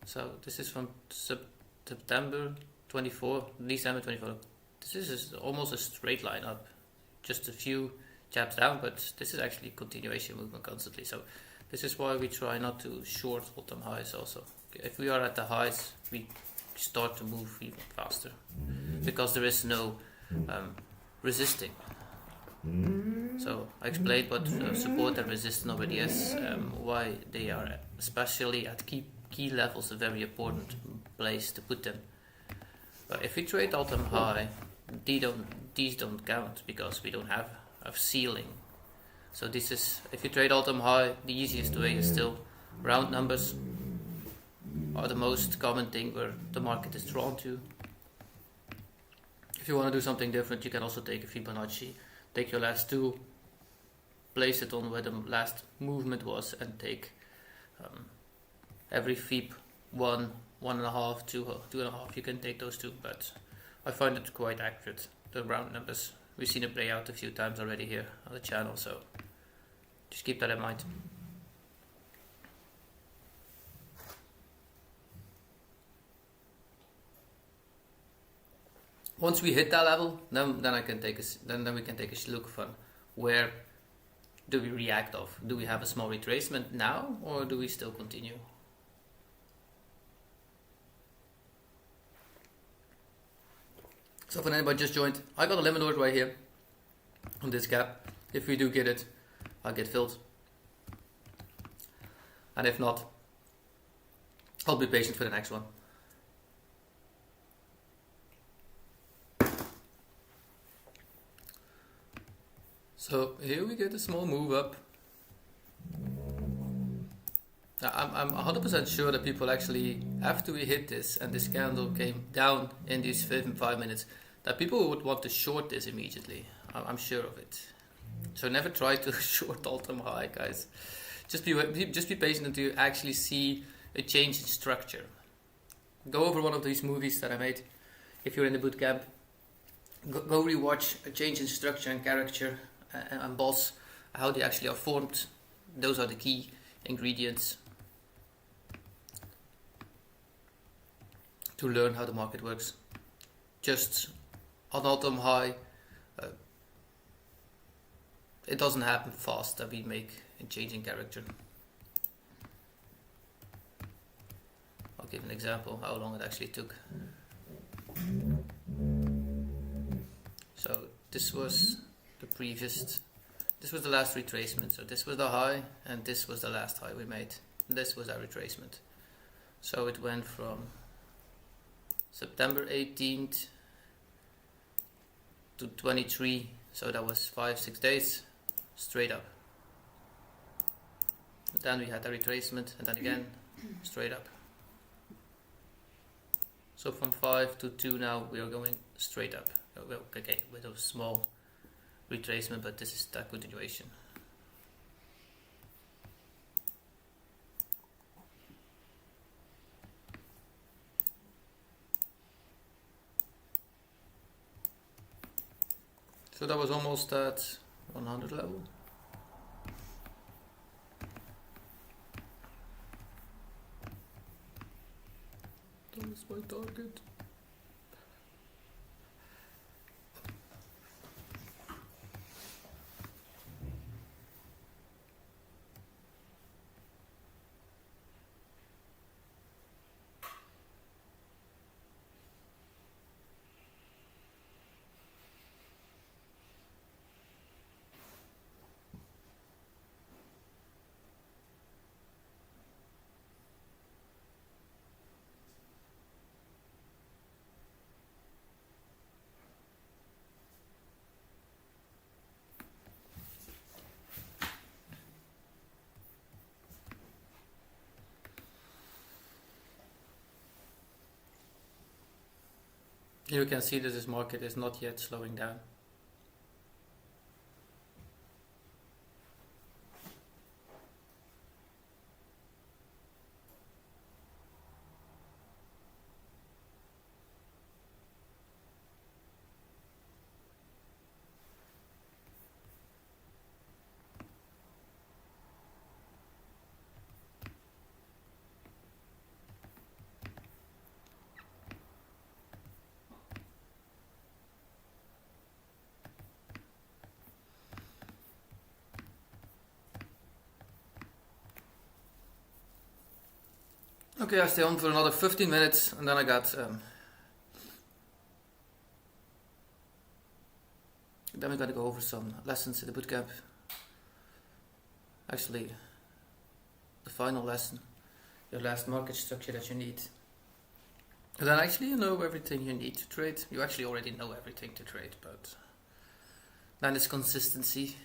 Speaker 1: So this is from September 24, December 24. This is almost a straight line up, just a few jabs down, but this is actually continuation movement constantly. So this is why we try not to short all-time highs also. If we are at the highs, we start to move even faster because there is no resisting. So I explained what support and resistance already is, why they are, especially at key levels, a very important place to put them. But if we trade all-time high, these don't count because we don't have a ceiling. So this is, if you trade all-time high, the easiest way is still round numbers are the most common thing where the market is drawn to. If you want to do something different, you can also take a Fibonacci take your last two, place it on where the last movement was, and take every feep 1, 1.5, 2, 2.5. You can take those two, but I find it quite accurate, the round numbers. We've seen it play out a few times already here on the channel, so just keep that in mind. Once we hit that level, then we can take a look from where do we react off. Do we have a small retracement now, or do we still continue? So for anybody just joined, I got a limit order right here on this gap. If we do get it, I'll get filled. And if not, I'll be patient for the next one. So here we get a small move up. Now I'm 100% sure that people actually, after we hit this and this candle came down in these 5 minutes, that people would want to short this immediately. I'm sure of it. So never try to short all-time high, guys. Just be patient until you actually see a change in structure. Go over one of these movies that I made. If you're in the boot camp, go rewatch a change in structure and character and boss, how they actually are formed. Those are the key ingredients to learn how the market works. Just on all-time high, it doesn't happen fast that we make a change in character. I'll give an example how long it actually took. So this was this was the last retracement. So this was the high, and this was the last high we made. This was our retracement. So it went from September 18th to 23. So that was 5-6 days straight up. Then we had a retracement, and then again straight up. So from 5 to 2 now we are going straight up. Okay, with a small retracement, but this is that continuation. So that was almost at 100 level. That was my target. You can see that this market is not yet slowing down. Okay, I stay on for another 15 minutes and then I got then we gotta go over some lessons in the bootcamp. Actually, the final lesson, your last market structure that you need. And then actually you know everything you need to trade. You actually already know everything to trade, but then it's consistency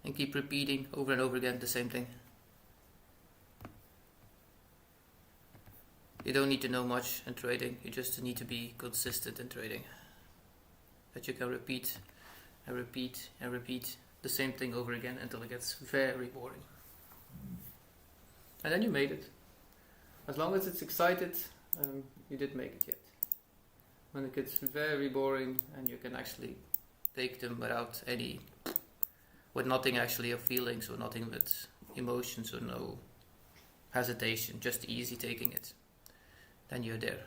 Speaker 1: and keep repeating over and over again the same thing. You don't need to know much in trading, you just need to be consistent in trading. That you can repeat and repeat and repeat the same thing over again until it gets very boring. And then you made it. As long as it's excited, you did make it yet. When it gets very boring and you can actually take them with nothing actually of feelings or nothing with emotions or no hesitation, just easy taking it, then you're there.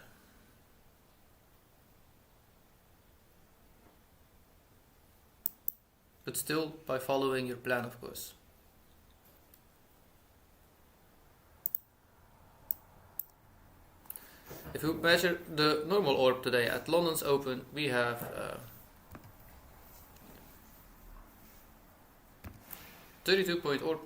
Speaker 1: But still by following your plan, of course. If you measure the normal orb today at London's Open, we have 32 point orb.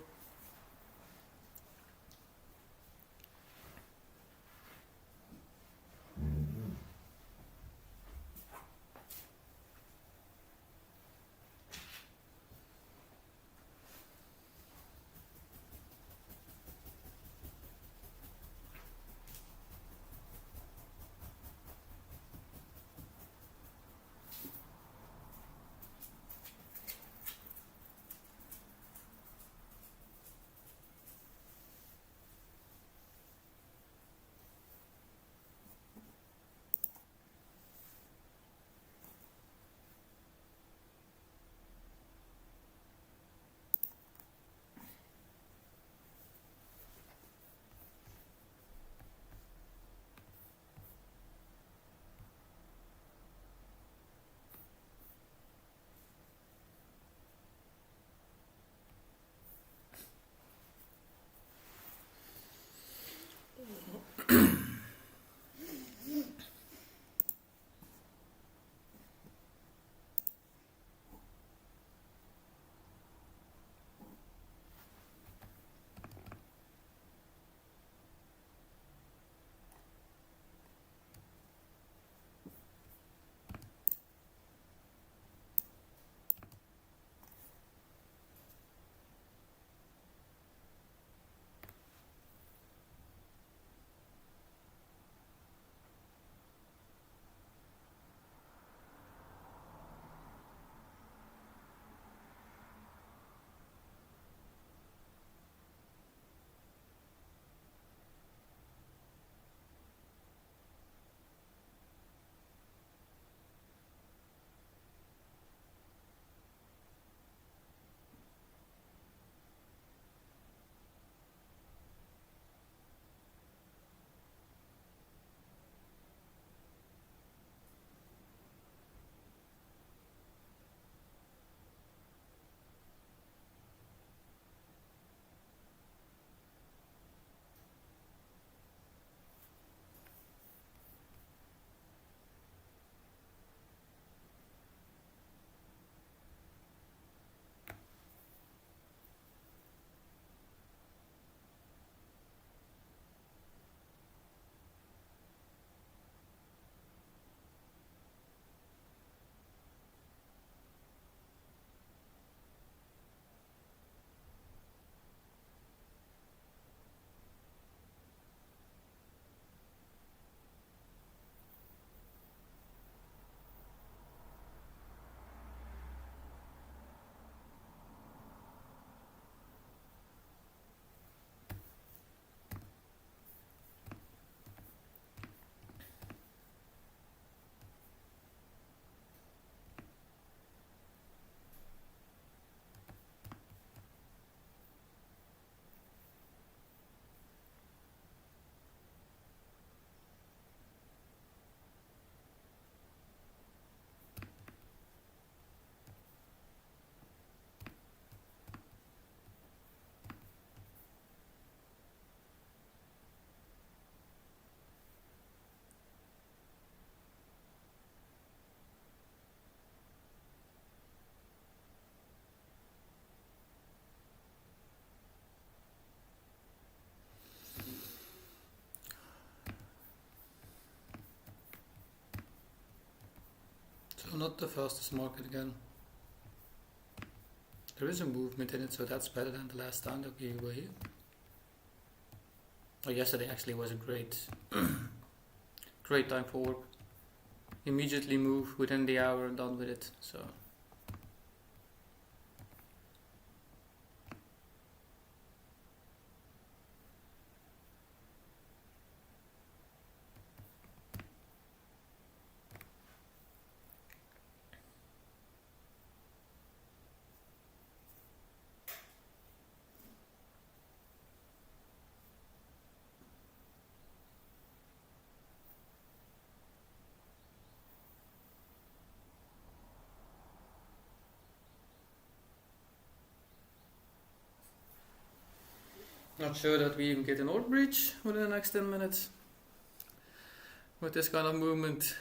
Speaker 1: So not the fastest market again. There is a movement in it, so that's better than the last time that we were here. Oh, yesterday actually was a great time for work. Immediately move within the hour and done with it. So Not sure that we even get an order breach within the next 10 minutes with this kind of movement.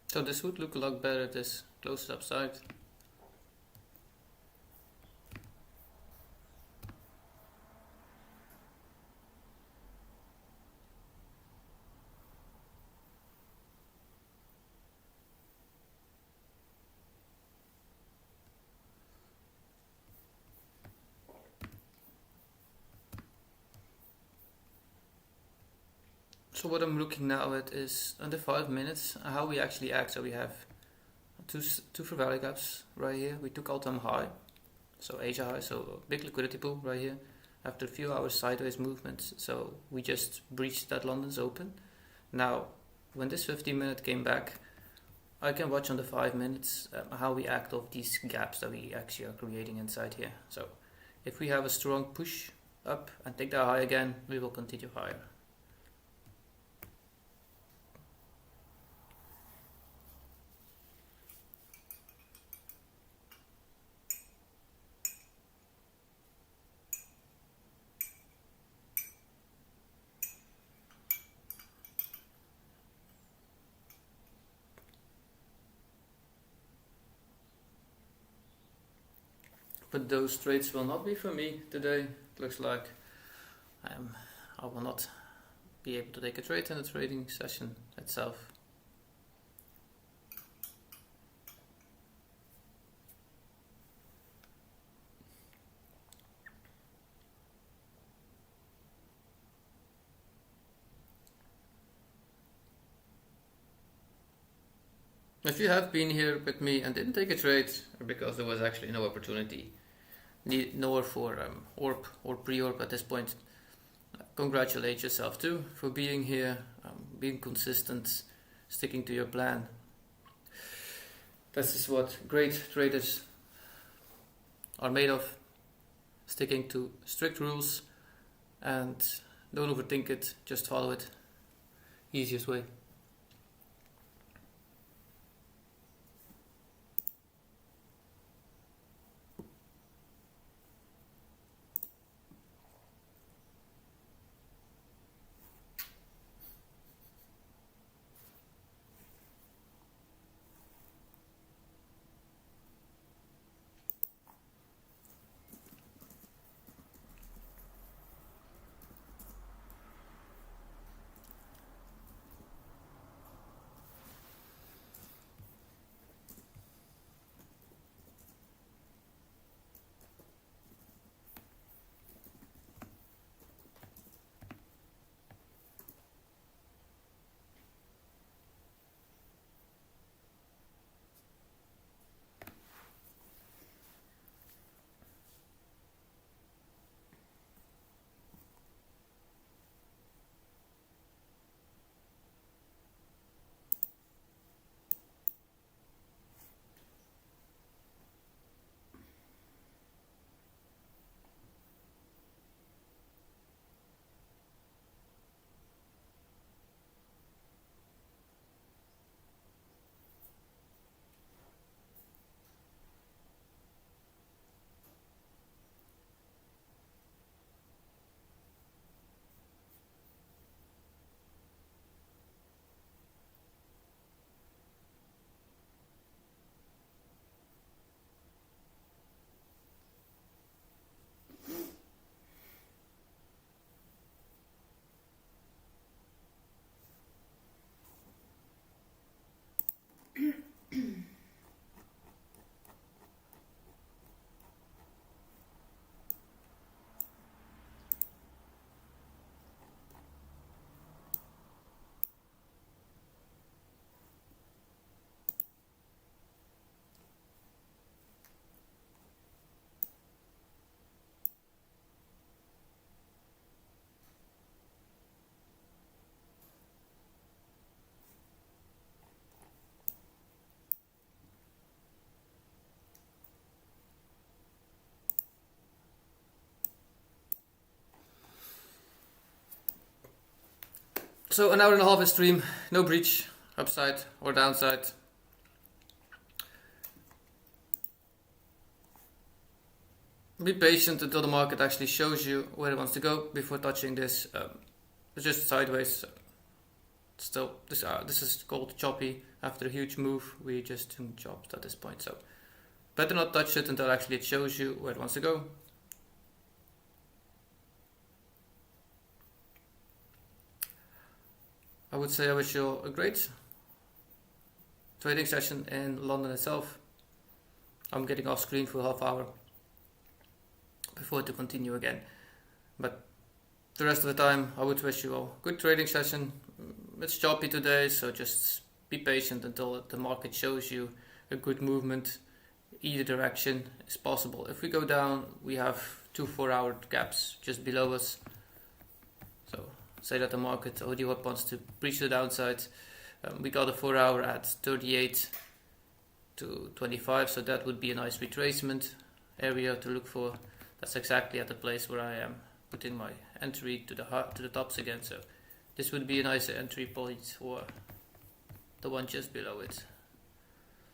Speaker 1: So this would look a lot better at this close up side. So what I'm looking now at is under 5 minutes how we actually act. So we have two fair value gaps right here. We took all time high, so Asia high, so a big liquidity pool right here. After a few hours sideways movements, so we just breached that London's open. Now, when this 15-minute came back, I can watch on the 5 minutes how we act off these gaps that we actually are creating inside here. So if we have a strong push up and take that high again, we will continue higher. But those trades will not be for me today. It looks like I will not be able to take a trade in the trading session itself. If you have been here with me and didn't take a trade because there was actually no opportunity, nor for ORP or pre-ORP at this point, congratulate yourself too for being here, being consistent, sticking to your plan. This is what great traders are made of, sticking to strict rules and don't overthink it, just follow it. Easiest way. So an hour and a half of stream, no breach, upside or downside. Be patient until the market actually shows you where it wants to go before touching this. It's just sideways. Still, this is called choppy. After a huge move, we just chopped at this point. So better not touch it until actually it shows you where it wants to go. I would say I wish you a great trading session in London itself. I'm getting off screen for a half hour before to continue again. But the rest of the time, I would wish you a good trading session. It's choppy today, so just be patient until the market shows you a good movement. Either direction is possible. If we go down, we have 2 4-hour gaps just below us. So say that the market already wants to breach the downside. We got a 4-hour at 38 to 25, so that would be a nice retracement area to look for. That's exactly at the place where I am putting my entry to the tops again. So this would be a nice entry point or the one just below it.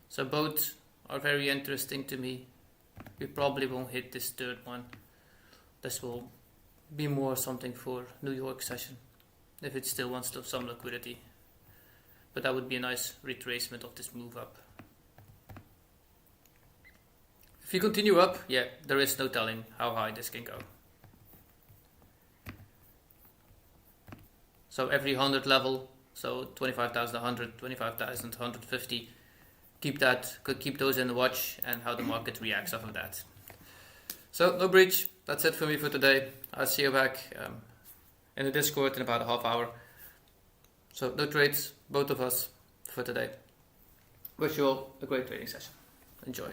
Speaker 1: So both are very interesting to me. We probably won't hit this third one. This will be more something for New York session if it still wants to have some liquidity. But that would be a nice retracement of this move up. If you continue up, yeah, there is no telling how high this can go. So every 100 level, so 25,100, 25,000, 150, keep those in the watch and how the market reacts off of that. So no breach. That's it for me for today. I'll see you back in the Discord in about a half hour. So no trades, both of us, for today. Wish you all a great trading session. Enjoy.